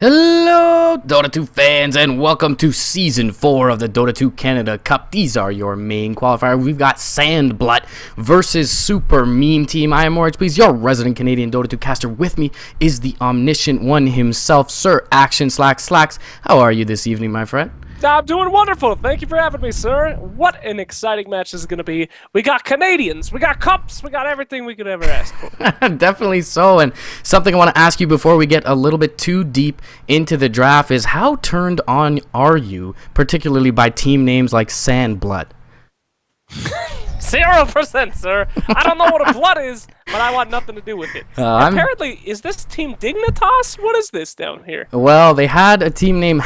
Hello, Dota 2 fans, and welcome to Season 4 of the Dota 2 Canada Cup. These are your main qualifiers. We've got Blut versus Super Meme Team. I am Orange, please, your resident Canadian Dota 2 caster. With me is the omniscient one himself, Sir Action Slacks. How are you this evening, my friend? I'm doing wonderful. Thank you for having me, sir. What an exciting match this is going to be. We got Canadians, we got cups, we got everything we could ever ask for. Definitely so. And something I want to ask you before we get a little bit too deep into the draft is how turned on are you, particularly by team names like Blut? 0%, sir. I don't know what a blood is, but I want nothing to do with it. Apparently, is this Team Dignitas? What is this down here? Well, they had a team named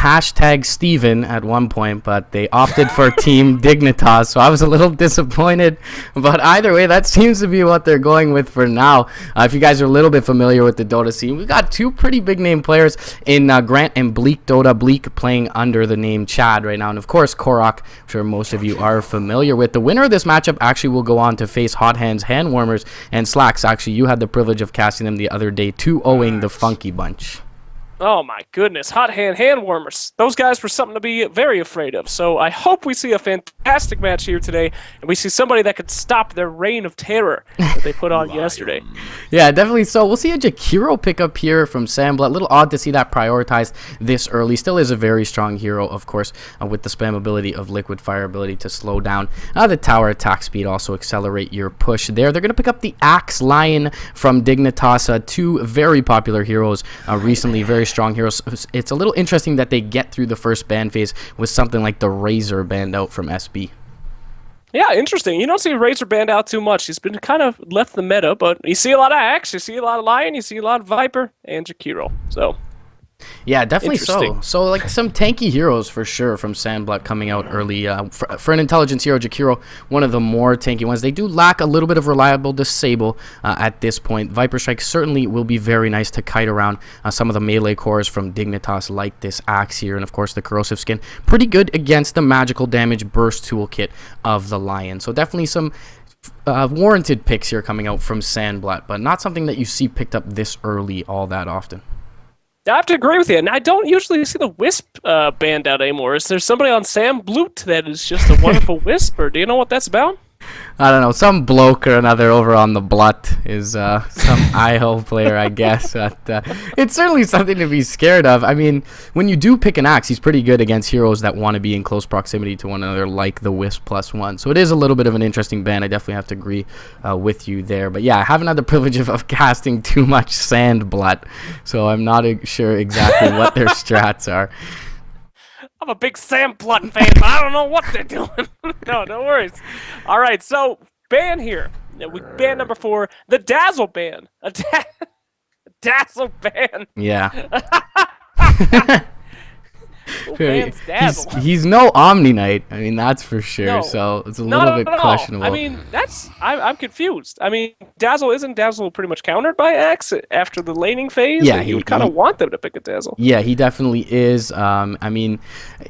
#Steven at one point, but they opted for Team Dignitas, so I was a little disappointed. But either way, that seems to be what they're going with for now. If you guys are a little bit familiar with the Dota scene, we've got two pretty big name players in Grant and Bleak Dota. Bleak playing under the name Chad right now, and of course, Korok, I'm sure most of you are familiar with. The winner of this matchup actually will go on to face Hot Hands Handwarmers and Slacks. Actually, you had the privilege of casting them the other day, 2-0ing the Funky Bunch. Oh my goodness, Hot Hand Warmers. Those guys were something to be very afraid of. So I hope we see a fantastic match here today, and we see somebody that could stop their reign of terror that they put on yesterday. Yeah, definitely so. We'll see a Jakiro pick up here from Blut. A little odd to see that prioritized this early. Still is a very strong hero, of course, with the spam ability of Liquid Fire ability to slow down the tower attack speed, also accelerate your push there. They're going to pick up the Axe Lion from Dignitas, two very popular heroes recently, very strong heroes. It's a little interesting that they get through the first ban phase with something like the Razor banned out from SB. Yeah, interesting. You don't see Razor banned out too much. He's been kind of left the meta, but you see a lot of Axe, you see a lot of Lion, you see a lot of Viper, and Jakiro. So yeah, definitely so. So like some tanky heroes for sure from Blut coming out early. For an intelligence hero, Jakiro, one of the more tanky ones. They do lack a little bit of reliable disable at this point. Viper Strike certainly will be very nice to kite around some of the melee cores from Dignitas, like this Axe here, and of course the Corrosive Skin. Pretty good against the magical damage burst toolkit of the Lion. So definitely some warranted picks here coming out from Blut, but not something that you see picked up this early all that often. I have to agree with you, and I don't usually see the Wisp banned out anymore. Is there somebody on Blut that is just a wonderful Wisp, or do you know what that's about? I don't know, some bloke or another over on the Blut is some IO player, I guess. It's certainly something to be scared of. I mean, when you do pick an Axe, he's pretty good against heroes that want to be in close proximity to one another, like the Wisp +1. So it is a little bit of an interesting ban. I definitely have to agree with you there. But yeah, I haven't had the privilege of casting too much Blut, so I'm not sure exactly what their strats are. I'm a big Blut fan, but I don't know what they're doing. No worries. All right, so ban here. We ban number 4, the Dazzle ban. A Dazzle ban. Yeah. Dazzle? He's no Omni Knight. I mean, that's for sure. No, so it's a little bit questionable. I mean, I'm confused. I mean, isn't Dazzle pretty much countered by Axe after the laning phase? Yeah, you would kind of want them to pick a Dazzle. Yeah, he definitely is. I mean,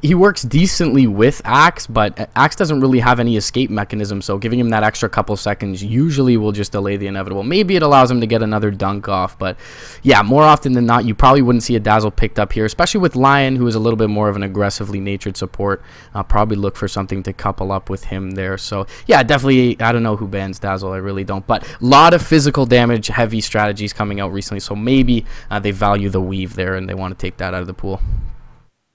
he works decently with Axe, but Axe doesn't really have any escape mechanism, so giving him that extra couple seconds usually will just delay the inevitable. Maybe it allows him to get another dunk off, but yeah, more often than not, you probably wouldn't see a Dazzle picked up here, especially with Lion, who is a little bit more of an aggressively natured support. I'll probably look for something to couple up with him there. So yeah, definitely, I don't know who bans Dazzle, I really don't, but a lot of physical damage heavy strategies coming out recently, so maybe they value the weave there and they want to take that out of the pool.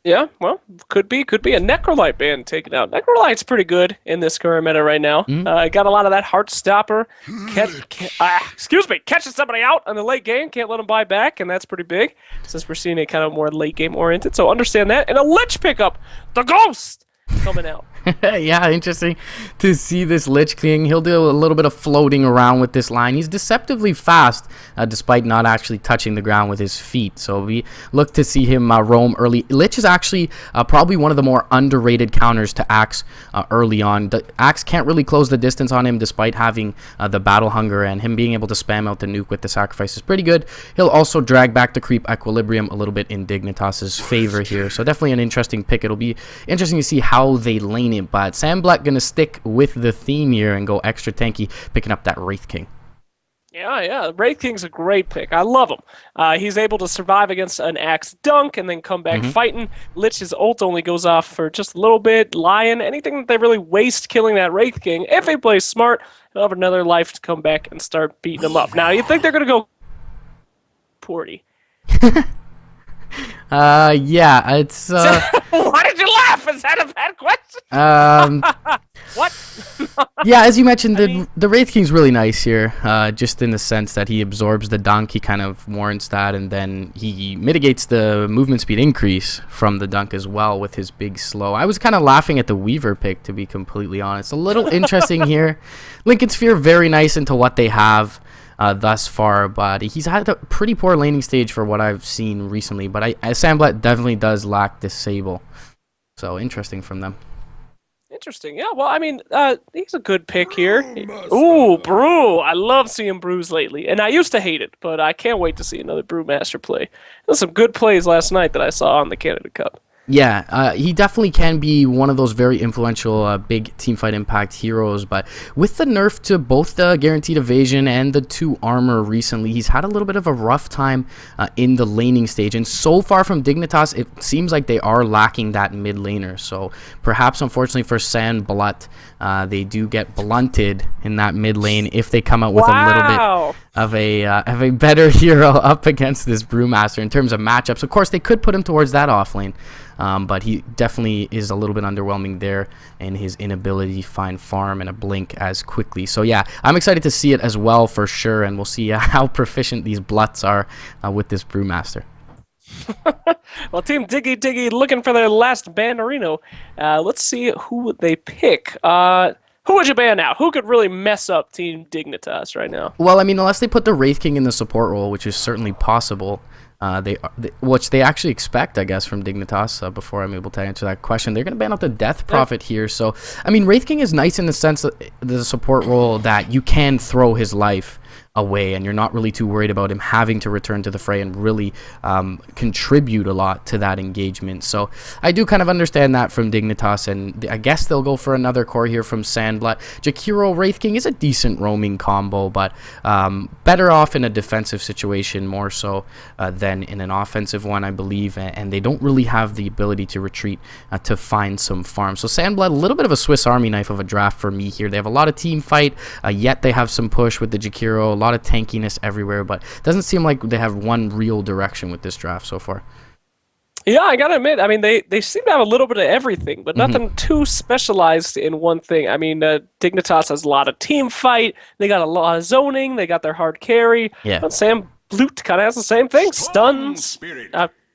Yeah, well, could be a Necrolite ban taken out. Necrolite's pretty good in this current meta right now. Got a lot of that heart stopper. Catching somebody out in the late game, can't let them buy back, and that's pretty big since we're seeing it kind of more late game oriented. So understand that. And a Lich pickup, the Ghost, coming out. Yeah, interesting to see this Lich King. He'll do a little bit of floating around with this line. He's deceptively fast, despite not actually touching the ground with his feet. So we look to see him roam early. Lich is actually probably one of the more underrated counters to Axe early on. The Axe can't really close the distance on him, despite having the battle hunger, and him being able to spam out the nuke with the sacrifice is pretty good. He'll also drag back the creep equilibrium a little bit in Dignitas's favor here. So definitely an interesting pick. It'll be interesting to see how they lane it, but Blut gonna stick with the theme here and go extra tanky, picking up that Wraith King. Yeah. Wraith King's a great pick. I love him. He's able to survive against an Axe Dunk and then come back fighting. Lich's ult only goes off for just a little bit. Lion, anything that they really waste killing that Wraith King, if he plays smart, he'll have another life to come back and start beating him up. Now, you think they're going to go Porty? Yeah, it's Why did you laugh? Is that a bad question? What? Yeah, as you mentioned, the Wraith King's really nice here, just in the sense that he absorbs the dunk, he kind of warrants that, and then he mitigates the movement speed increase from the dunk as well with his big slow. I was kind of laughing at the Weaver pick, to be completely honest. A little interesting here. Lincoln Sphere, very nice into what they have thus far, but he's had a pretty poor laning stage for what I've seen recently, but Sandblat definitely does lack Disable. So, interesting from them. Interesting. Yeah, well, I mean, he's a good pick here. Ooh, Brew. I love seeing Brews lately. And I used to hate it, but I can't wait to see another Brewmaster play. There's some good plays last night that I saw on the Canada Cup. Yeah, he definitely can be one of those very influential big teamfight impact heroes, but with the nerf to both the guaranteed evasion and the 2 armor recently, he's had a little bit of a rough time in the laning stage, and so far from Dignitas, it seems like they are lacking that mid laner, so perhaps unfortunately for Blut, they do get blunted in that mid lane if they come out with a little bit of a better hero up against this Brewmaster in terms of matchups. Of course, they could put him towards that off lane, but he definitely is a little bit underwhelming there in his inability to find farm and a blink as quickly. So yeah, I'm excited to see it as well for sure, and we'll see how proficient these Bluts are with this Brewmaster. Well, Team Diggy looking for their last Bannerino. Let's see who they pick. Who would you ban now? Who could really mess up Team Dignitas right now? Well, I mean, unless they put the Wraith King in the support role, which is certainly possible, which they actually expect, I guess, from Dignitas. Before I'm able to answer that question, they're going to ban out the Death Prophet here. So, I mean, Wraith King is nice in the sense that the support role that you can throw his life away and you're not really too worried about him having to return to the fray and really contribute a lot to that engagement. So I do kind of understand that from Dignitas, and I guess they'll go for another core here from Sandblat. Jakiro Wraith King is a decent roaming combo, but better off in a defensive situation more so than in an offensive one, I believe, and they don't really have the ability to retreat to find some farm. So Sandblat, a little bit of a Swiss Army knife of a draft for me here. They have a lot of team fight, yet they have some push with the Jakiro, a lot of tankiness everywhere, but it doesn't seem like they have one real direction with this draft so far. Yeah, I gotta admit, I mean, they seem to have a little bit of everything, but nothing too specialized in one thing. I mean, Dignitas has a lot of team fight, they got a lot of zoning, they got their hard carry. Yeah. But Sam Blut kind of has the same thing, stuns.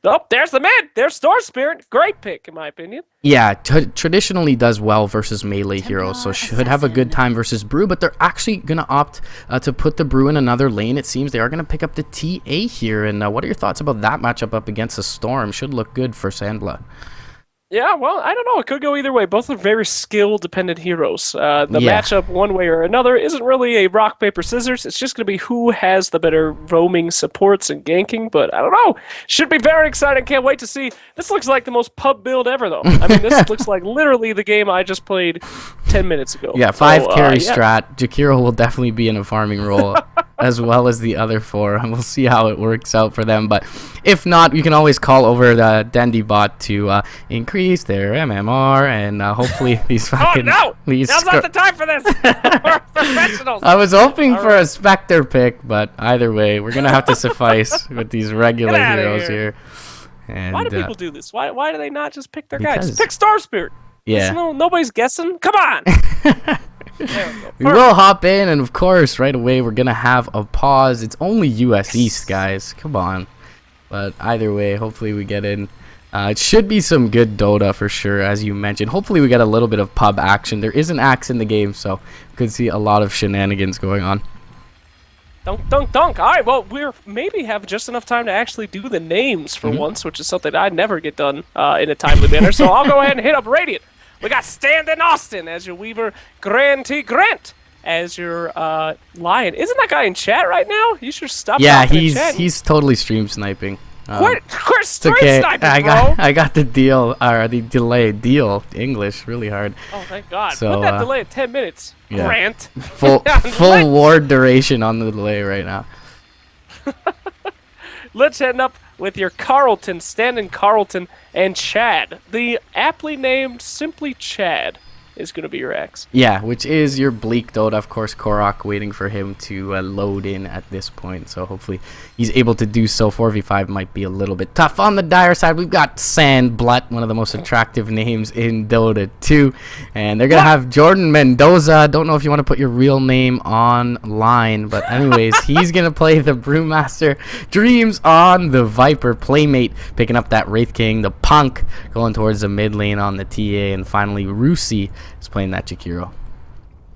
Oh, there's the mid. There's Storm Spirit. Great pick, in my opinion. Yeah, traditionally does well versus melee heroes, so should have a good time versus Brew, but they're actually going to opt to put the Brew in another lane. It seems they are going to pick up the TA here, and what are your thoughts about that matchup up against the Storm? Should look good for Sandblood. Yeah, well, I don't know. It could go either way. Both are very skill-dependent heroes. The matchup, one way or another, isn't really a rock, paper, scissors. It's just going to be who has the better roaming supports and ganking, but I don't know. Should be very exciting. Can't wait to see. This looks like the most pub build ever, though. I mean, this looks like literally the game I just played 10 minutes ago. Yeah, 5 carry strat. Jakiro will definitely be in a farming role, as well as the other 4, and we'll see how it works out for them. But if not, you can always call over the Dandy bot to increase their MMR, and hopefully these fucking... Oh, no! Now's not the time for this! We're professionals! I was hoping for a Spectre pick, but either way, we're going to have to suffice with these regular heroes here. And, why do people do this? Why do they not just pick their guys? Just pick Star Spirit! Yeah. Nobody's guessing. Come on! We will hop in, and of course, right away, we're going to have a pause. It's only US East, guys. Come on. But either way, hopefully we get in. It should be some good Dota for sure, as you mentioned. Hopefully we get a little bit of pub action. There is an axe in the game, so we could see a lot of shenanigans going on. Dunk, dunk, dunk. All right, well, we're maybe have just enough time to actually do the names for once, which is something I never get done in a timely manner. So I'll go ahead and hit up Radiant. We got Stand-in Austin as your Weaver, Grant as your Lion. Isn't that guy in chat right now? You should stop. Yeah, he's totally stream sniping. Quit It's straight okay. sniping, bro. I got the deal, or the delay. Deal. English, really hard. Oh, thank God. So, Put that delay at 10 minutes, yeah. Grant. Full ward duration on the delay right now. Let's end up with your Carlton, Stanton Carlton, and Chad. The aptly named simply Chad is going to be your X. Yeah, which is your bleak Dota. Of course, Korok waiting for him to load in at this point. So hopefully he's able to do so. 4v5 might be a little bit tough. On the dire side, we've got Blut, one of the most attractive names in Dota 2. And they're going to have Jordan Mendoza. Don't know if you want to put your real name online. But anyways, he's going to play the Brewmaster. Dreams on the Viper. Playmate picking up that Wraith King. The Punk going towards the mid lane on the TA. And finally, Rusi is playing that Jakiro.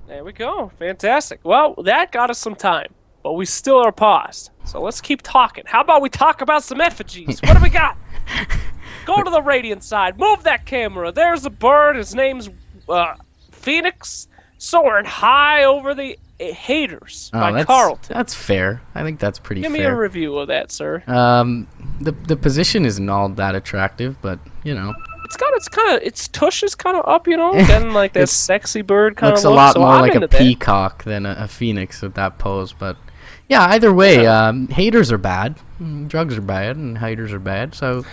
There we go. Fantastic. Well, that got us some time, but we still are paused. So let's keep talking. How about we talk about some effigies? What do we got? Go to the Radiant side. Move that camera. There's a bird. His name's Phoenix, soaring high over the haters by Carlton. That's fair. I think that's pretty fair. Give me a review of that, sir. The position isn't all that attractive, but you know. Its tush is kind of up, you know, getting like that sexy bird kind of looks look. a lot so more I'm like a into that. peacock than a phoenix with that pose. But yeah, either way, haters are bad, drugs are bad, and haters are bad. So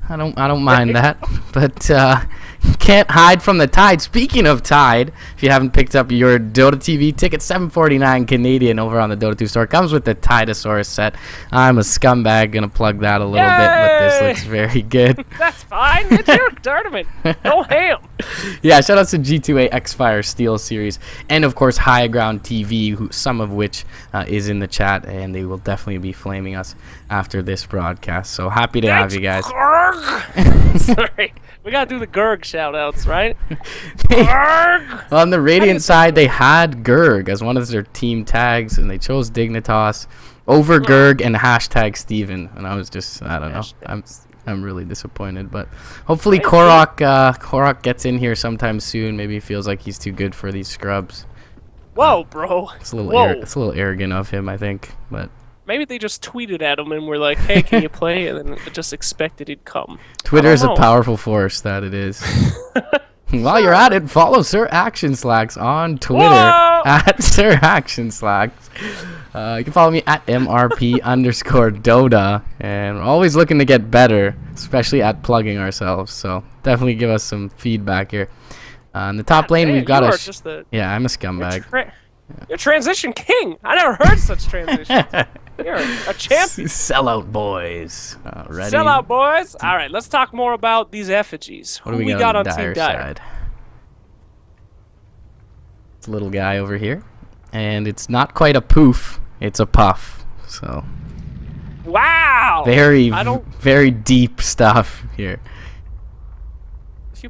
I don't mind that. But can't hide from the tide. Speaking of tide, if you haven't picked up your Dota TV ticket, $7.49 Canadian over on the Dota 2 store. Comes with the Tidosaurus set. I'm a scumbag, gonna plug that a little bit, but this looks very good. That's fine. It's your tournament. Go ham. Yeah, shout out to G2A X-Fire Steel Series, and of course High Ground TV, some of which is in the chat, and they will definitely be flaming us after this broadcast. So happy to have you guys. Sorry. We gotta do the Gurg shout-outs, right? On the Radiant side, they had Gurg as one of their team tags, and they chose Dignitas over Gurg and hashtag Steven. And I was just, I don't know. I'm really disappointed, but hopefully Korok gets in here sometime soon. Maybe he feels like he's too good for these scrubs. Whoa, bro. It's a little arrogant of him, I think, but maybe they just tweeted at him and were like, "Hey, can you play?" And then just expected he'd come. Twitter is a powerful force, that it is. While you're at it, follow Sir Action Slacks on Twitter at Sir Action Slacks. You can follow me at MRP_Dota, and we're always looking to get better, especially at plugging ourselves. So definitely give us some feedback here. In the top lane, we've got yeah, I'm a scumbag. You're transition king. I never heard such transitions. You're a champion. Sellout boys. Ready? Sellout boys. All right, let's talk more about these effigies. What do we got on Team Dire? It's a little guy over here, and it's not quite a poof. It's a puff. So. Wow. Very deep stuff here. If you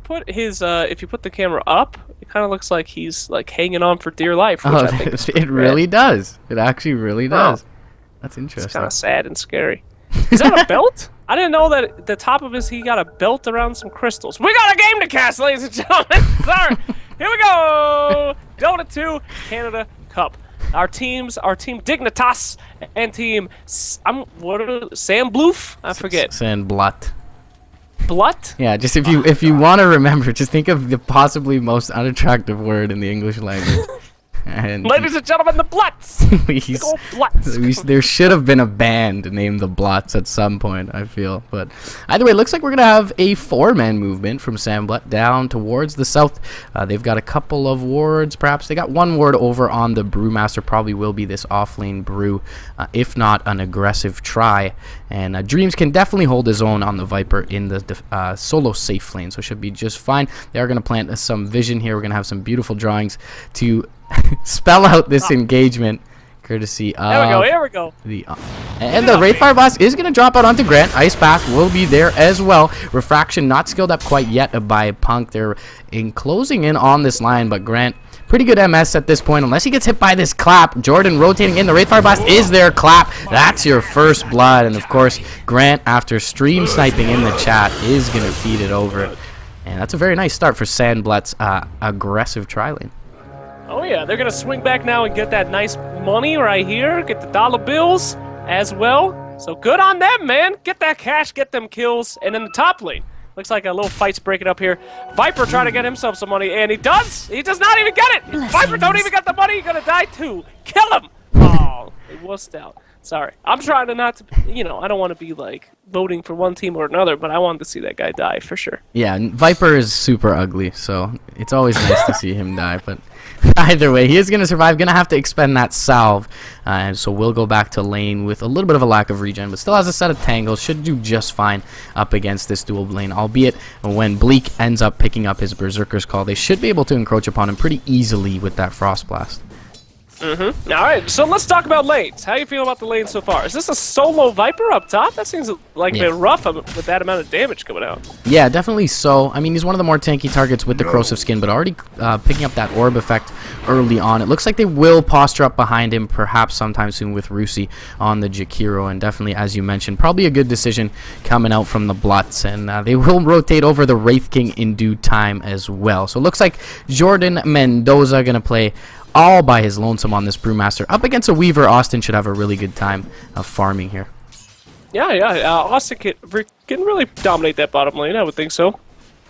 put the camera up, it kind of looks like he's like hanging on for dear life. Which Oh, I think it really does. It actually really does. That's interesting. It's kind of sad and scary. Is that a belt? I didn't know that at the top of he got a belt around some crystals. We got a game to cast, ladies and gentlemen. Sorry. Here we go. Dota 2 Canada Cup. Our team Dignitas and team Sam Bloof? I forget. Blut. Blut? Yeah, just if you want to remember, just think of the possibly most unattractive word in the English language. And ladies and gentlemen, the Bluts. There should have been a band named the Bluts at some point, I feel. But either way, it looks like we're going to have a 4-man movement from Sam Blut down towards the south. They've got a couple of wards, perhaps. They got one ward over on the Brewmaster. Probably will be this offlane Brew, if not an aggressive try. And Dreams can definitely hold his own on the Viper in the solo safe lane, so should be just fine. They are going to plant some vision here. We're going to have some beautiful drawings to spell out this engagement, courtesy of... Here we go. And the Wraithfire Blast is going to drop out onto Grant. Ice Bath will be there as well. Refraction not skilled up quite yet by Punk. They're closing in on this line, but Grant, pretty good MS at this point, unless he gets hit by this clap. Jordan rotating in. The Wraithfire Blast is their clap. That's your first blood. And of course, Grant, after stream sniping in the chat, is going to feed it over. And that's a very nice start for Sandblutt's aggressive tri-lane. Oh yeah, they're gonna swing back now and get that nice money right here. Get the dollar bills as well. So good on them, man. Get that cash, get them kills. And in the top lane, looks like a little fight's breaking up here. Viper trying to get himself some money, and he does. He does not even get it. Viper don't even get the money. He's going to die too. Kill him. Oh, it wussed out. Sorry. I'm trying to not to, you know, I don't want to be like voting for one team or another, but I wanted to see that guy die for sure. Yeah, Viper is super ugly, so it's always nice to see him die, but either way, he is going to survive. Going to have to expend that salve, and so we'll go back to lane with a little bit of a lack of regen, but still has a set of tangles. Should do just fine up against this dual lane, albeit when Bleak ends up picking up his Berserker's Call, they should be able to encroach upon him pretty easily with that Frost Blast. All right, so let's talk about lanes. How you feel about the lane so far? Is this a solo Viper up top? That seems like a bit rough with that amount of damage coming out. Yeah, definitely so. I mean, he's one of the more tanky targets with the corrosive skin, but already picking up that orb effect early on. It looks like they will posture up behind him perhaps sometime soon with Rusi on the Jakiro, and definitely, as you mentioned, probably a good decision coming out from the Bluts, and they will rotate over the Wraith King in due time as well. So it looks like Jordan Mendoza going to play all by his lonesome on this Brewmaster. Up against a Weaver, Austin should have a really good time of farming here. Yeah. Austin can really dominate that bottom lane, I would think so.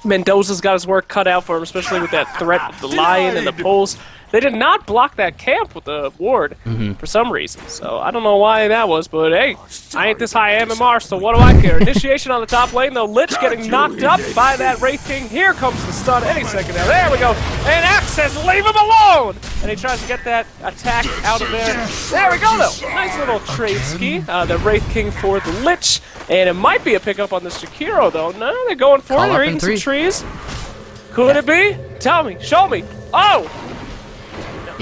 Mendoza's got his work cut out for him, especially with that threat with the Lion and the Pulse. They did not block that camp with the ward for some reason, so I don't know why that was, but hey, I ain't this high MMR, so what do I care? Initiation on the top lane, though. Lich getting knocked up by that Wraith King. Here comes the stun any second now. There we go. And Axe says, leave him alone! And he tries to get that attack out of there. There we go, though. Nice little trade ski. The Wraith King for the Lich. And it might be a pickup on this Jakiro, though. No, they're going for it. They're eating some trees. Could it be? Tell me. Show me. Oh!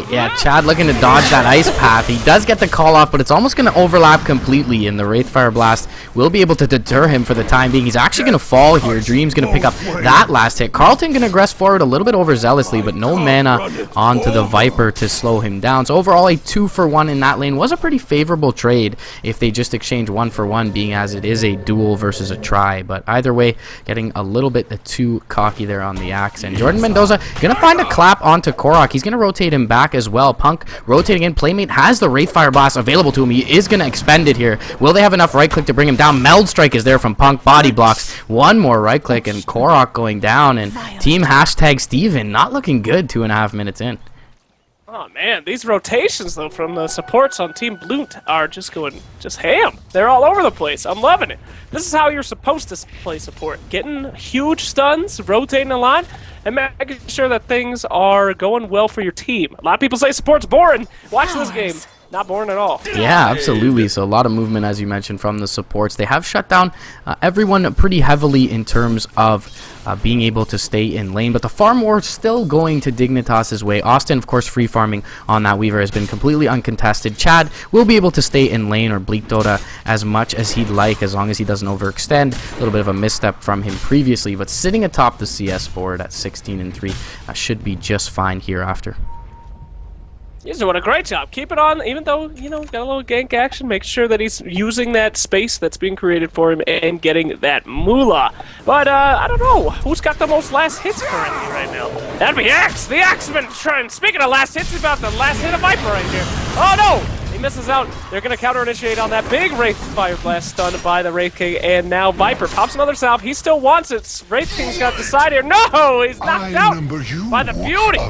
Yeah, Chad looking to dodge that ice path. He does get the call off, but it's almost going to overlap completely, and the Wraithfire Blast will be able to deter him for the time being. He's actually going to fall here. Dream's going to pick up that last hit. Carlton going to aggress forward a little bit overzealously, but no mana onto the Viper to slow him down. So overall, a 2-for-1 in that lane was a pretty favorable trade if they just exchange 1-for-1, being as it is a duel versus a try. But either way, getting a little bit too cocky there on the Axe. And Jordan Mendoza going to find a clap onto Korok. He's going to rotate him back as well. Punk rotating in. Playmate has the Wraithfire Blast available to him. He is going to expend it here. Will they have enough right click to bring him down? Meld Strike is there from Punk. Body blocks. One more right click and Korok going down. And team #Steven not looking good 2.5 minutes in. Oh man, these rotations though from the supports on Team Blut are just going ham. They're all over the place. I'm loving it. This is how you're supposed to play support. Getting huge stuns, rotating a lot, and making sure that things are going well for your team. A lot of people say support's boring. Watch this game. Not boring at all. Yeah, absolutely. So a lot of movement, as you mentioned, from the supports. They have shut down everyone pretty heavily in terms of being able to stay in lane, but the farm war still going to Dignitas's way. Austin, of course, free farming on that Weaver has been completely uncontested. Chad will be able to stay in lane or bleak Dota as much as he'd like, as long as he doesn't overextend. A little bit of a misstep from him previously, but sitting atop the CS board at 16-3 should be just fine hereafter. He's doing a great job. Keep it on, even though, you know, got a little gank action. Make sure that he's using that space that's being created for him and getting that moolah. But, I don't know. Who's got the most last hits currently right now? That'd be Axe. The Axe has been trying. Speaking of last hits, he's about the last hit of Viper right here. Oh, no! He misses out. They're going to counter-initiate on that big Wraith Fire Blast stun by the Wraith King, and now Viper pops another salve. He still wants it. Wraith King's got to decide here. No! He's knocked out by the beauty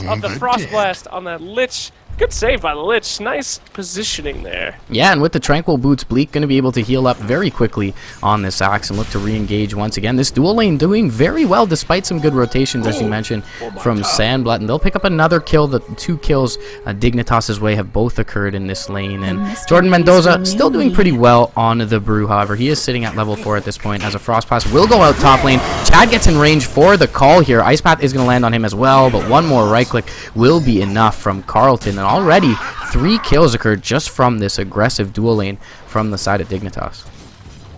of the Frost Blast on that Lich. Good save by the Lich. Nice positioning there. Yeah, and with the Tranquil Boots, Bleak going to be able to heal up very quickly on this Axe and look to re-engage once again. This dual lane doing very well despite some good rotations, as you mentioned, from Sandblut. And they'll pick up another kill. The 2 kills Dignitas's way have both occurred in this lane. And Jordan Mendoza still doing pretty well on the Brew, however. He is sitting at level 4 at this point as a Frost Pass will go out top lane. Chad gets in range for the call here. Ice Path is going to land on him as well, but one more right click will be enough from Carlton. And already 3 kills occurred just from this aggressive dual lane from the side of Dignitas.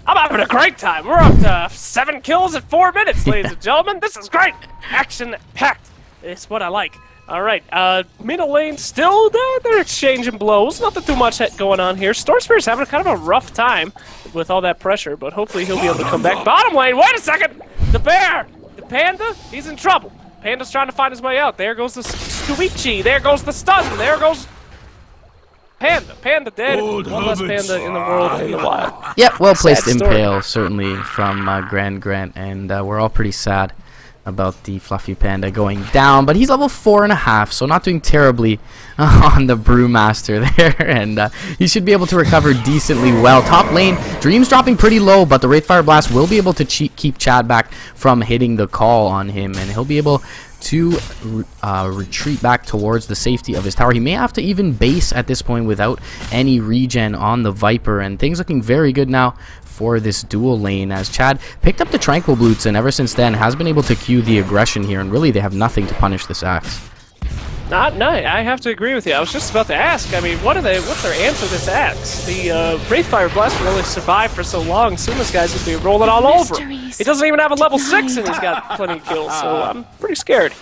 I'm having a great time. We're up to 7 kills in 4 minutes, ladies and gentlemen. This is great. Action-packed. It's what I like. All right, middle lane still, they're exchanging blows. Nothing too much going on here. Storm Spirit's having kind of a rough time with all that pressure, but hopefully he'll be able to come back. Bottom lane, wait a second. The bear, the panda, he's in trouble. Panda's trying to find his way out. There goes the Squeaky. There goes the stun. There goes... Panda dead. Old One less habits. panda in the world in the wild. Yep, well placed Sad story. impale, certainly, from Grand Grant, and we're all pretty sad about the fluffy panda going down, but he's level 4.5, so not doing terribly on the Brewmaster there, and he should be able to recover decently well. Top lane, Dream's dropping pretty low, but the Wraithfire Blast will be able to keep Chad back from hitting the call on him, and he'll be able to retreat back towards the safety of his tower. He may have to even base at this point without any regen on the Viper, and things looking very good now for this dual lane, as Chad picked up the Tranquil Bluts and ever since then has been able to cue the aggression here, and really they have nothing to punish this Axe. No, I have to agree with you. I was just about to ask. I mean, what's their answer to this Axe? The Wraithfire Blast will only survive for so long. Soon this guy's gonna be rolling all over him. He doesn't even have a level 6 and he's got plenty of kills, so I'm pretty scared.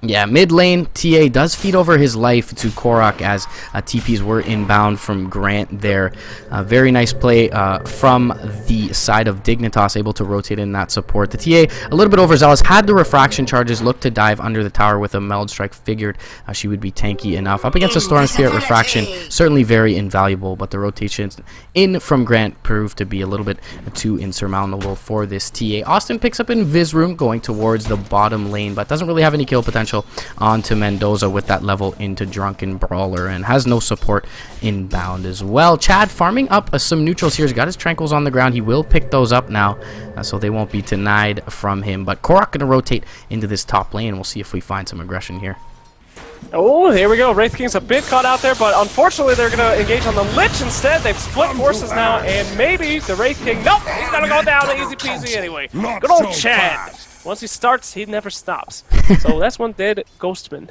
Yeah, mid lane, TA does feed over his life to Korok as TPs were inbound from Grant there. Very nice play from the side of Dignitas, able to rotate in that support. The TA, a little bit overzealous, had the refraction charges, looked to dive under the tower with a Meld Strike, figured she would be tanky enough. Up against a Storm Spirit refraction, certainly very invaluable, but the rotations in from Grant proved to be a little bit too insurmountable for this TA. Austin picks up in Vizroom, going towards the bottom lane, but doesn't really have any kill potential onto Mendoza with that level into Drunken Brawler, and has no support inbound as well. Chad farming up some neutrals here. He's got his Tranquils on the ground. He will pick those up now, so they won't be denied from him. But Korok going to rotate into this top lane. We'll see if we find some aggression here. Oh, here we go. Wraith King's a bit caught out there, but unfortunately they're going to engage on the Lich instead. They've split forces now, and maybe the Wraith King... Nope! He's going to go down easy peasy anyway. Good old Chad. Once he starts, he never stops. So that's one dead Ghostman.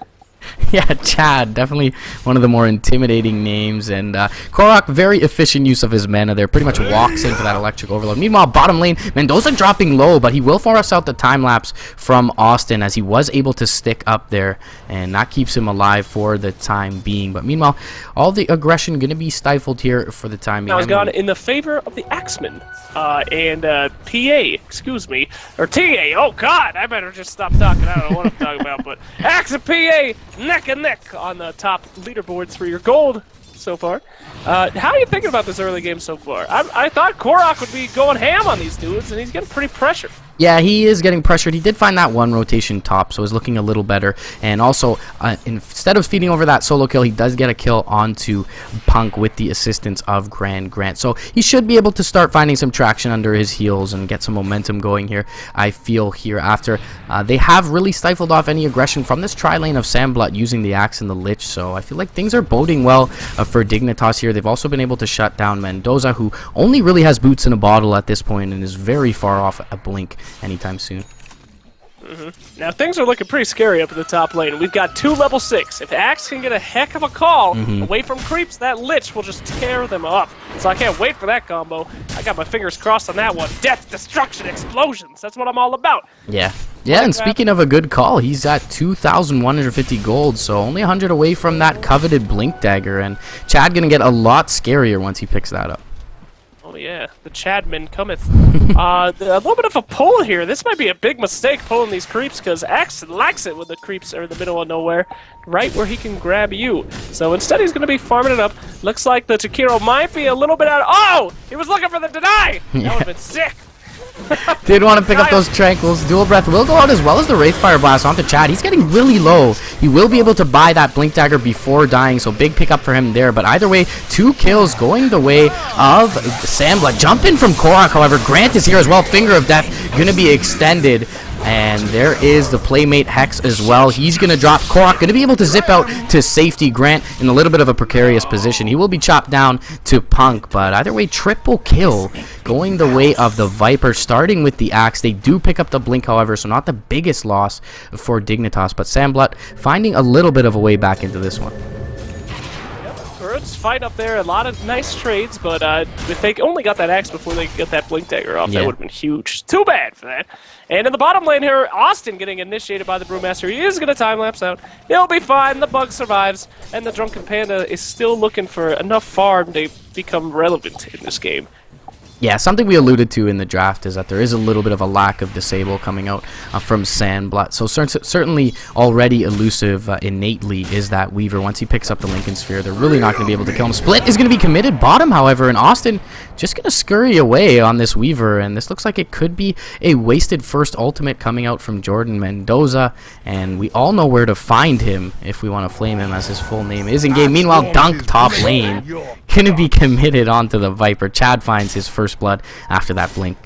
Yeah, Chad, definitely one of the more intimidating names, and Korok, very efficient use of his mana there, pretty much walks in for that electric overload. Meanwhile, bottom lane, Mendoza dropping low, but he will force out the time lapse from Austin as he was able to stick up there, and that keeps him alive for the time being. But meanwhile, all the aggression going to be stifled here for the time being. Now it's gone in the favor of the Axeman, and PA, excuse me, or TA, oh god, I better just stop talking, I don't know what I'm talking about, but Axe and PA, neck and neck on the top leaderboards for your gold so far. How are you thinking about this early game so far? I thought Korok would be going ham on these dudes, and he's getting pretty pressured. Yeah, he is getting pressured. He did find that one rotation top, so he's looking a little better. And also, instead of feeding over that solo kill, he does get a kill onto Punk with the assistance of Grand Grant. So he should be able to start finding some traction under his heels and get some momentum going here, I feel, here after. They have really stifled off any aggression from this tri-lane of Blut using the Axe and the Lich, so I feel like things are boding well for Dignitas here. They've also been able to shut down Mendoza, who only really has boots in a bottle at this point and is very far off a blink anytime soon. Now things are looking pretty scary up at the top lane. We've got 2 level 6. If Axe can get a heck of a call away from creeps, that Lich will just tear them up. So I can't wait for that combo. I got my fingers crossed on that one. Death, destruction, explosions. That's what I'm all about. Yeah, and speaking of a good call, he's at 2,150 gold, so only 100 away from that coveted Blink Dagger, and Chad gonna get a lot scarier once he picks that up. Oh yeah, the Chadman cometh. A little bit of a pull here. This might be a big mistake pulling these creeps, because Axe likes it when the creeps are in the middle of nowhere, right where he can grab you. So instead he's going to be farming it up. Looks like the Chikiro might be a little bit out. Oh! He was looking for the deny! That would have been sick. Did want to pick up those Tranquils. Dual Breath will go out as well as the Wraithfire Blast onto Chad. He's getting really low. He will be able to buy that Blink Dagger before dying, so big pickup for him there. But either way, 2 kills going the way of Sambla. Jump in from Korok, however. Grant is here as well. Finger of Death going to be extended. And there is the Playmate Hex as well. He's going to drop. Korok going to be able to zip out to safety. Grant in a little bit of a precarious position. He will be chopped down to Punk, but either way, triple kill going the way of the Viper, starting with the Axe. They do pick up the Blink, however, so not the biggest loss for Dignitas, but Blut finding a little bit of a way back into this one. Birds fight up there, a lot of nice trades, but if they only got that Axe before they get that Blink Dagger off, that would have been huge. Too bad for that. And in the bottom lane here, Austin getting initiated by the Brewmaster. He is going to time-lapse out. He'll be fine. The bug survives. And the Drunken Panda is still looking for enough farm to become relevant in this game. Yeah, something we alluded to in the draft is that there is a little bit of a lack of disable coming out from Sandblut. So certainly already elusive innately is that Weaver. Once he picks up the Lincoln Sphere, they're really not going to be able to kill him. Split is going to be committed bottom, however, and Austin just going to scurry away on this Weaver, and this looks like it could be a wasted first ultimate coming out from Jordan Mendoza, and we all know where to find him if we want to flame him, as his full name is in game. Meanwhile, Dunk top lane going to be committed onto the Viper. Chad finds his first blood after that blink.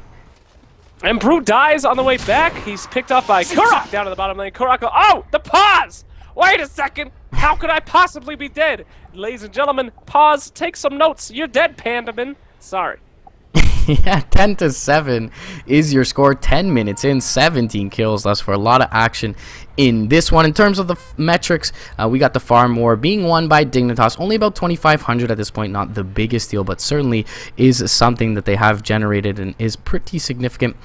And Brute dies on the way back. He's picked up by Kurak down to the bottom lane. Kurak goes, oh, the pause! Wait a second! How could I possibly be dead? Ladies and gentlemen, pause, take some notes. You're dead, Pandaman. Sorry. Yeah, 10-7 is your score. 10 minutes in, 17 kills thus for a lot of action in this one. In terms of the metrics, we got the farm war being won by Dignitas. Only about 2,500 at this point, not the biggest deal, but certainly is something that they have generated and is pretty significant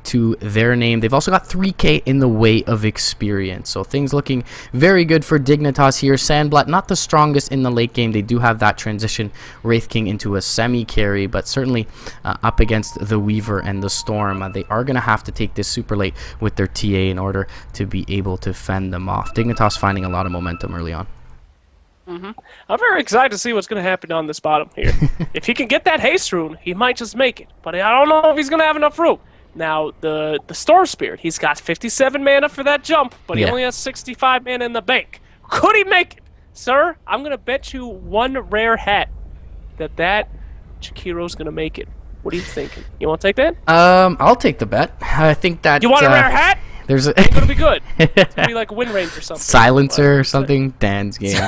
to their name. They've also got 3K in the way of experience, so things looking very good for Dignitas here. Sandblut, not the strongest in the late game. They do have that transition Wraith King into a semi-carry, but certainly up against the Weaver and the Storm, they are going to have to take this super late with their TA in order to be able to fend them off. Dignitas finding a lot of momentum early on. I'm very excited to see what's going to happen on this bottom here. If he can get that haste rune, he might just make it, but I don't know if he's going to have enough room. Now, the Storm Spirit, he's got 57 mana for that jump, but he only has 65 mana in the bank. Could he make it? Sir, I'm going to bet you one rare hat that Jakiro's going to make it. What are you thinking? You want to take that? I'll take the bet. I think that... You want a rare hat? There's a... It's going to be good. It's going to be like a win range or something. Silencer or something. Dan's game.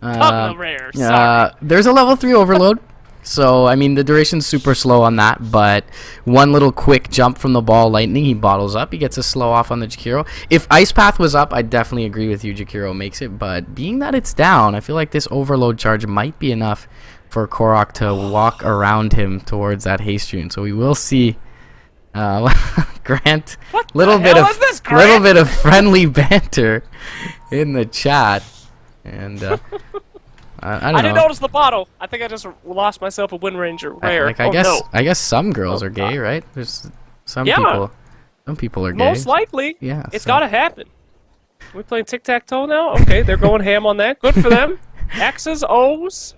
Rare. Sorry. There's a level 3 overload. So, I mean, the duration's super slow on that, but one little quick jump from the ball lightning, he bottles up. He gets a slow off on the Jakiro. If Ice Path was up, I'd definitely agree with you. Jakiro makes it, but being that it's down, I feel like this overload charge might be enough for Korok to walk around him towards that haste rune. So we will see Grant, little bit of friendly banter in the chat, and I didn't notice the bottle. I think I just lost myself a Wind Ranger rare. I guess some girls are gay, right? There's some people are gay. Most likely. Yeah. It's got to happen. We're playing tic-tac-toe now? Okay, they're going ham on that. Good for them. X's, O's.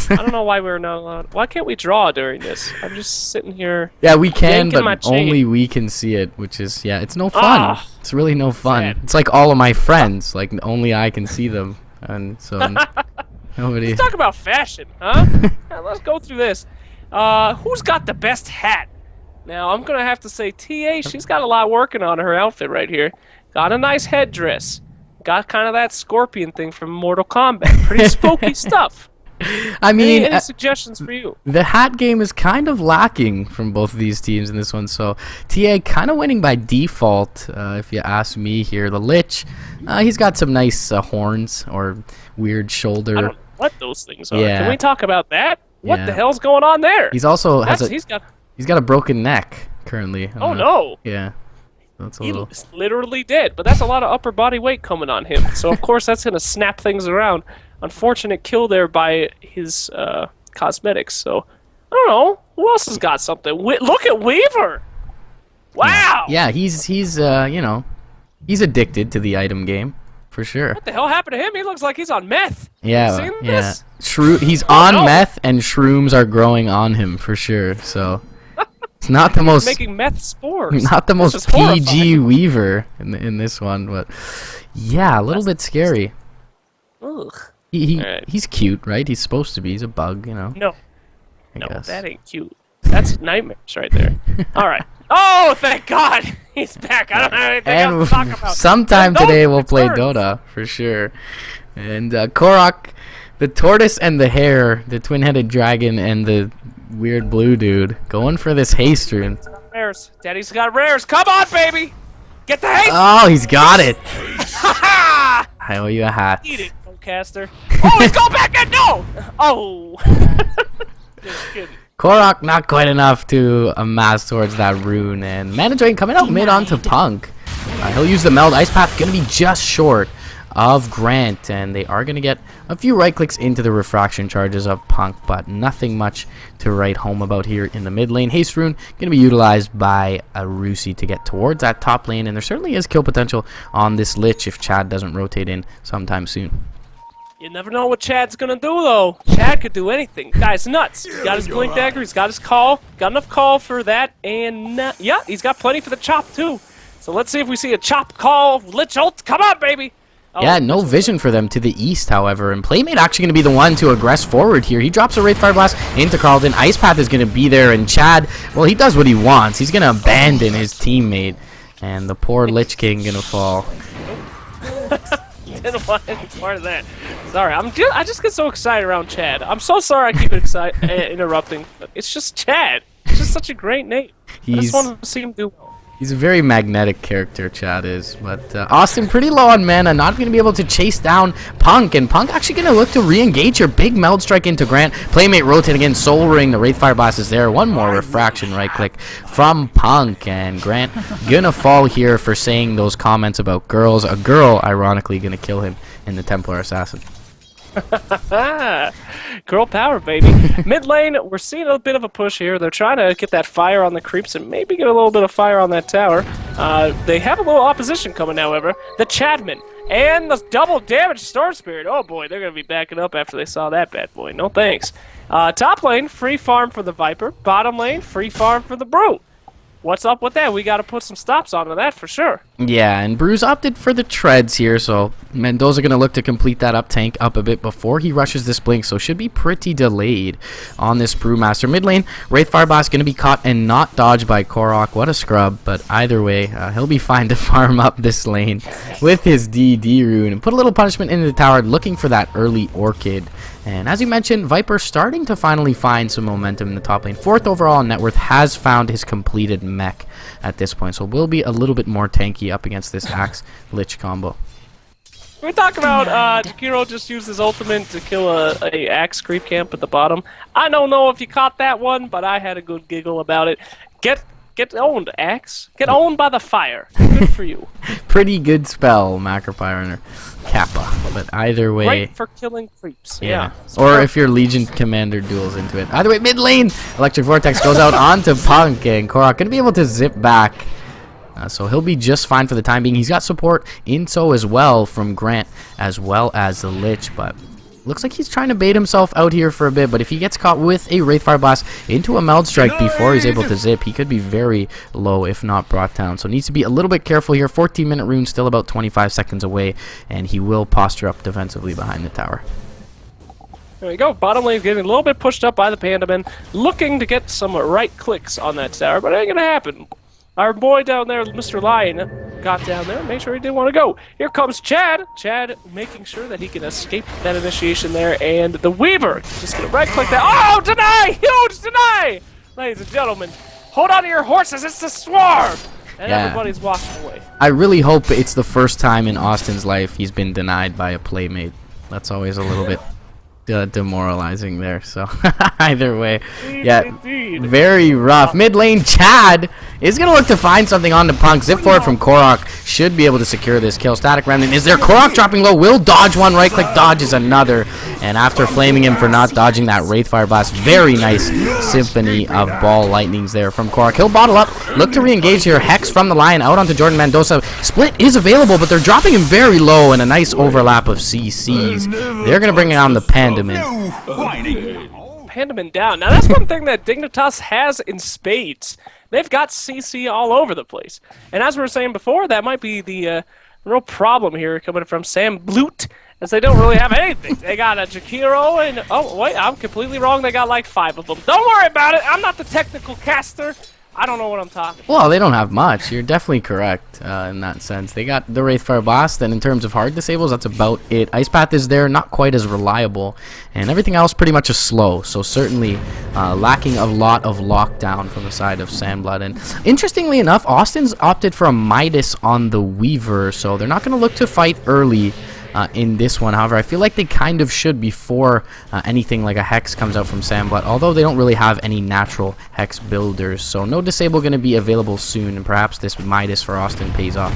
I don't know why we're not allowed. Why can't we draw during this? I'm just sitting here. Yeah, we can, but only we can see it, which is, it's no fun. It's really no fun. Sad. It's like all of my friends, like only I can see them, and so nobody. Let's talk about fashion, huh? Let's go through this. Who's got the best hat? Now, I'm going to have to say TA, she's got a lot working on her outfit right here. Got a nice headdress. Got kind of that scorpion thing from Mortal Kombat. Pretty spooky stuff. I mean, any suggestions for you? The hat game is kind of lacking from both of these teams in this one, so TA kind of winning by default, if you ask me here. The Lich, he's got some nice horns or weird shoulder. I don't know what those things are. Can we talk about that? What the hell's going on there? He's also he's got a broken neck currently. Oh no! Yeah. That's He's literally dead, but that's a lot of upper body weight coming on him. So of course that's gonna snap things around. Unfortunate kill there by his cosmetics. So I don't know who else has got something. Look at Weaver. Wow. Yeah, he's he's addicted to the item game for sure. What the hell happened to him? He looks like he's on meth. Yeah. You seen this? He's on meth, and shrooms are growing on him for sure. So. It's not the most making meth spores. Not the most PG Weaver in this one, but yeah, a little bit scary. Ugh. He's cute, right? He's supposed to be. He's a bug, No, that ain't cute. That's nightmares right there. All right. Oh, thank God, he's back. I don't have anything else to talk about. Sometime today we'll play Dota for sure. And Korok, the tortoise and the hare, the twin-headed dragon, and the weird blue dude going for this haste rune. Rares. Daddy's got rares. Come on, baby. Get the haste. Oh, he's got it. I owe you a hat. Eat it, caster. Oh, he's going back in. No. Oh. Just kidding. Korok not quite enough to amass towards that rune, and Mana Drain coming out mid onto Punk. He'll use the Meld. Ice Path gonna be just short of Grant, and they are going to get a few right clicks into the refraction charges of Punk, but nothing much to write home about here in the mid lane. Haste Rune going to be utilized by Arusi to get towards that top lane, and there certainly is kill potential on this Lich if Chad doesn't rotate in sometime soon. You never know what Chad's gonna do, though. Chad could do anything. Guy's nuts. He's got his Blink Dagger, he's got his call. Got enough call for that, and yeah, he's got plenty for the chop, too. So let's see if we see a chop call. Lich ult, come on, baby! Oh, yeah, no vision for them to the east, however, and Playmate actually going to be the one to aggress forward here. He drops a Wraith Fire Blast into Carlton. Ice Path is going to be there, and Chad, well, he does what he wants. He's going to abandon his teammate, and the poor Lich King going to fall. Didn't want any part of that. Sorry, I just get so excited around Chad. I'm so sorry I keep interrupting. It's just Chad. It's just such a great name. I just want to see him do well. He's a very magnetic character, Chad is. But Austin pretty low on mana, not going to be able to chase down Punk. And Punk actually going to look to re-engage your big Meld Strike into Grant. Playmate rotating in, Soul Ring, the Wraith Fire Blast is there. One more refraction right click from Punk. And Grant going to fall here for saying those comments about girls. A girl, ironically, going to kill him in the Templar Assassin. Girl power, baby. Mid lane, we're seeing a bit of a push here. They're trying to get that fire on the creeps and maybe get a little bit of fire on that tower. They have a little opposition coming, however. The Chadman and the double damage Storm Spirit. Oh boy, they're going to be backing up after they saw that bad boy. No thanks. Top lane, free farm for the Viper. Bottom lane, free farm for the Brute. What's up with that? We got to put some stops onto that for sure. Yeah, and Bruce opted for the treads here, so Mendoza going to look to complete that up tank up a bit before he rushes this blink, so should be pretty delayed on this Brewmaster. Mid lane, Wraith Fire Blast going to be caught and not dodged by Korok. What a scrub, but either way, he'll be fine to farm up this lane with his DD rune and put a little punishment into the tower, looking for that early Orchid. And as you mentioned, Viper starting to finally find some momentum in the top lane. 4th overall in net worth, has found his completed mech at this point, so will be a little bit more tanky up against this Axe Lich combo. We talk about Jakiro just used his ultimate to kill a Axe creep camp at the bottom. I don't know if you caught that one, but I had a good giggle about it. Get owned, Axe. Get owned by the fire. Good for you. Pretty good spell, Macropyre Kappa. But either way... Great for killing creeps. Yeah. Or if your Legion Commander duels into it. Either way, mid lane, Electric Vortex goes out onto Punk, and Korok going to be able to zip back. So he'll be just fine for the time being. He's got support Inso as well from Grant, as well as the Lich, but... looks like he's trying to bait himself out here for a bit, but if he gets caught with a Wraith Fire Blast into a Meld Strike before he's able to zip, he could be very low, if not brought down. So needs to be a little bit careful here. 14-minute rune still about 25 seconds away, and he will posture up defensively behind the tower. There we go. Bottom lane getting a little bit pushed up by the Pandaman, looking to get some right clicks on that tower, but it ain't gonna happen. Our boy down there, Mr. Lion, got down there, made sure he didn't want to go. Here comes Chad. Chad making sure that he can escape that initiation there, and the Weaver just gonna right-click that. Oh, deny! Huge deny! Ladies and gentlemen, hold on to your horses. It's the Swarm! And everybody's walking away. I really hope it's the first time in Austin's life he's been denied by a Playmate. That's always a little bit demoralizing there, so either way, very rough. Mid lane, Chad is gonna look to find something on the Punk. Zip forward from Korok should be able to secure this kill. Static Remnant is there. Korok dropping low, will dodge one, right click dodges another, and after flaming him for not dodging that Wraith Fire Blast, very nice symphony of ball lightnings there from Korok. He'll bottle up, look to re-engage here. Hex from the Lion out onto Jordan Mendoza. Split is available, but they're dropping him very low, and a nice overlap of CCs. They're gonna bring down the Pandaman. Pandaman down. Now that's one thing that Dignitas has in spades. They've got CC all over the place. And as we were saying before, that might be the real problem here coming from Sam Blut, as they don't really have anything. They got a Jakiro and... oh, wait, I'm completely wrong. They got like 5 of them. Don't worry about it. I'm not the technical caster. I don't know what I'm talking about. Well, they don't have much. You're definitely correct in that sense. They got the Wraith Fire Blast, and in terms of hard disables, that's about it. Ice Path is there, not quite as reliable, and everything else pretty much is slow. So certainly lacking a lot of lockdown from the side of Sandblood. And interestingly enough, Austin's opted for a Midas on the Weaver, so they're not going to look to fight early in this one. However, I feel like they kind of should before anything like a Hex comes out from Sandblood, although they don't really have any natural Hex builders. So no disable going to be available soon, and perhaps this Midas for Austin pays off.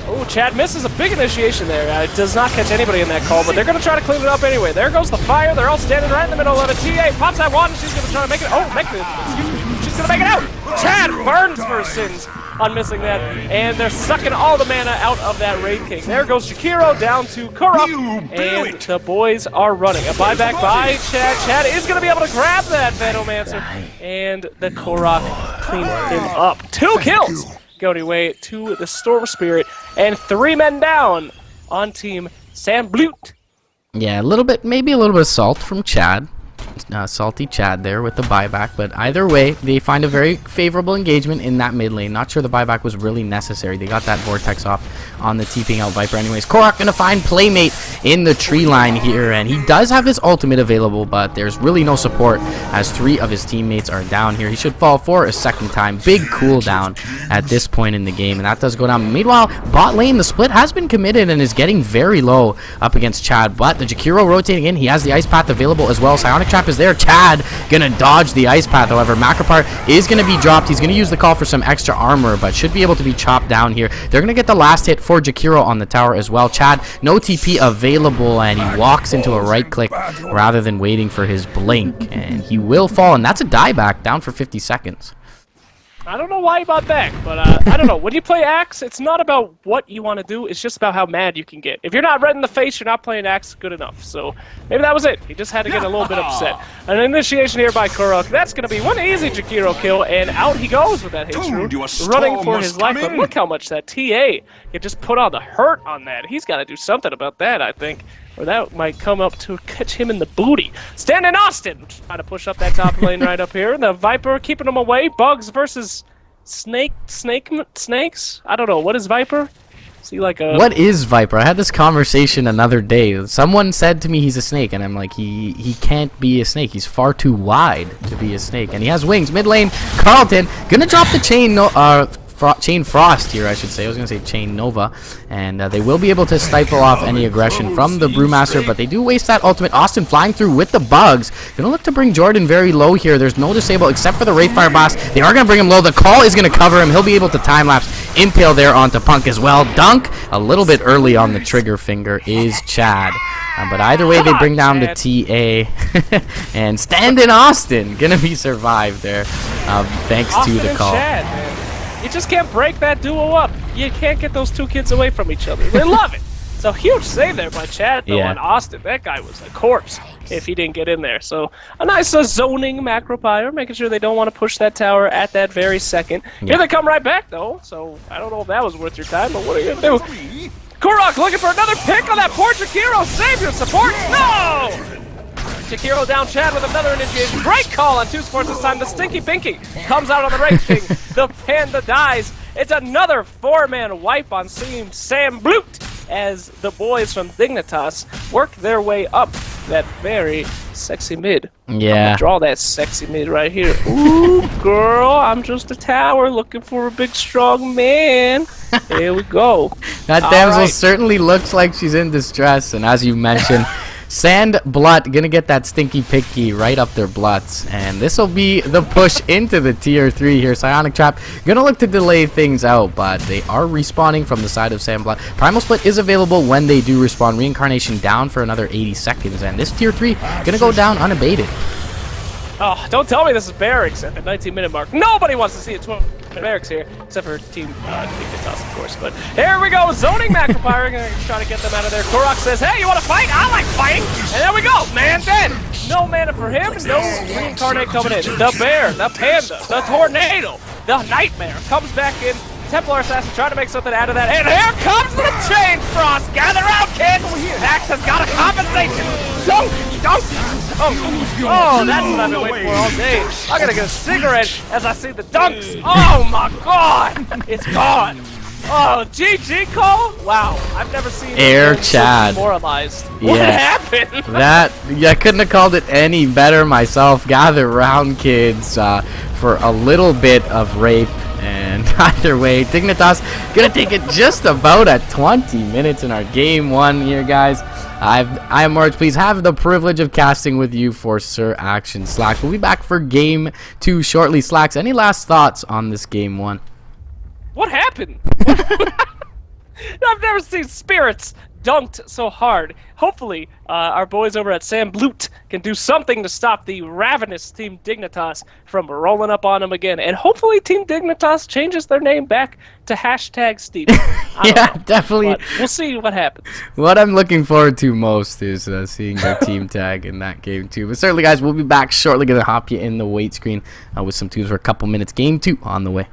Oh, Chad misses a big initiation there. Does not catch anybody in that call, but they're going to try to clean it up anyway. There goes the fire. They're all standing right in the middle of it. TA pops that one. She's going to try to make it. Oh, excuse me. She's going to make it out. Chad burns for her sins on missing that, and they're sucking all the mana out of that Raid King. There goes Jakiro down to Kurok, and the boys are running. A buyback by Chad. Chad is going to be able to grab that Vanomancer, and the Kurok cleaned him up. 2 kills going away to the Storm Spirit, and 3 men down on Team Blut. Yeah, maybe a little bit of salt from Chad. Salty Chad there with the buyback, but either way they find a very favorable engagement in that mid lane. Not sure the buyback was really necessary. They got that vortex off on the TPing out Viper anyways. Korok gonna find playmate in the tree line here, and he does have his ultimate available, but there's really no support as 3 of his teammates are down here. He should fall for a second time. Big cooldown at this point in the game, and that does go down. Meanwhile, bot lane, the split has been committed and is getting very low up against Chad, but the Jakiro rotating in. He has the ice path available as well. Psionic Trap is there. Chad gonna dodge the ice path. However, Macropar is gonna be dropped. He's gonna use the call for some extra armor, but should be able to be chopped down here. They're gonna get the last hit for Jakiro on the tower as well. Chad, no TP available, and he walks into a right click rather than waiting for his blink, and he will fall, and that's a dieback down for 50 seconds. I don't know why he bought back, but I don't know. When you play Axe, it's not about what you want to do. It's just about how mad you can get. If you're not red in the face, you're not playing Axe good enough. So maybe that was it. He just had to get a little bit upset. An initiation here by Kurok. That's going to be one easy Jakiro kill, and out he goes with that hit running for his life. But look how much that TA can just put on the hurt on that. He's got to do something about that, I think. Or that might come up to catch him in the booty. Standing Austin trying to push up that top lane right up here. The Viper keeping him away. Bugs versus snakes? I don't know. What is Viper? Is he like a... What is Viper? I had this conversation another day. Someone said to me he's a snake, and I'm like, he can't be a snake. He's far too wide to be a snake. And he has wings. Mid lane, Carlton gonna drop the Chain Frost here, I should say. I was going to say Chain Nova. And they will be able to stifle off any aggression from the Brewmaster, but they do waste that ultimate. Austin flying through with the bugs. Going to look to bring Jordan very low here. There's no disable except for the Wraithfire Blast. They are going to bring him low. The call is going to cover him. He'll be able to time-lapse Impale there onto Punk as well. Dunk a little bit early on the trigger finger is Chad. But either way, they bring down the TA. And Stand-in Austin going to be survived there thanks to the call. Chad, man. You just can't break that duo up. You can't get those 2 kids away from each other. They love it. So huge save there by Chad, though, on Austin. That guy was a corpse if he didn't get in there. So a nice zoning Macropire, making sure they don't want to push that tower at that very second. Here they come right back, though. So I don't know if that was worth your time, but what are you going to do? Kurok looking for another pick on that poor Jakiro. Save your support. No! Jakiro down Chad with another initiation. Great call on 2 sports this time. The Stinky Pinky comes out on the right king. The Panda dies. It's another 4-man wipe on Team Blut as the boys from Dignitas work their way up that very sexy mid. Yeah. Draw that sexy mid right here. Ooh, girl, I'm just a tower looking for a big, strong man. Here we go. That damsel certainly looks like she's in distress, and as you mentioned, Blut gonna get that stinky picky right up their bluts, and this will be the push into the tier 3 here. Psionic Trap gonna look to delay things out, but they are respawning from the side of Blut. Primal Split is available when they do respawn. Reincarnation down for another 80 seconds, and this tier 3 gonna go down unabated. Oh, don't tell me this is Barracks at the 19-minute mark. Nobody wants to see a 12 Barracks here, except for Team Dignitas, of course. But here we go, zoning Macropire, gonna try to get them out of there. Korok says, hey, you want to fight? I like fighting. And there we go, man dead. No mana for him, no reincarnate coming in. The bear, the panda, the tornado, the nightmare comes back in. Templar Assassin trying to make something out of that. And here comes the Chain Frost. Gather out, kids. Axe has got a compensation. Dunk, dunk. Oh, that's what I've been waiting for all day. I'm going to get a cigarette as I see the dunks. Oh, my God. It's gone. Oh, GG Cole? Wow, I've never seen Air Chad. Demoralized. Yeah. What happened? I couldn't have called it any better myself. Gather round, kids, for a little bit of rape. And either way, Dignitas gonna take it just about at 20 minutes in our game 1 here, guys. I am Marge. Please have the privilege of casting with you for Sir Action Slacks. We'll be back for game 2 shortly. Slacks, any last thoughts on this game 1? What happened? I've never seen spirits dunked so hard. Hopefully, our boys over at Sam Blut can do something to stop the ravenous Team Dignitas from rolling up on them again. And hopefully Team Dignitas changes their name back to hashtag Steve. Yeah, definitely. But we'll see what happens. What I'm looking forward to most is seeing their team tag in that game too. But certainly, guys, we'll be back shortly. Going to hop you in the wait screen with some tunes for a couple minutes. Game 2 on the way.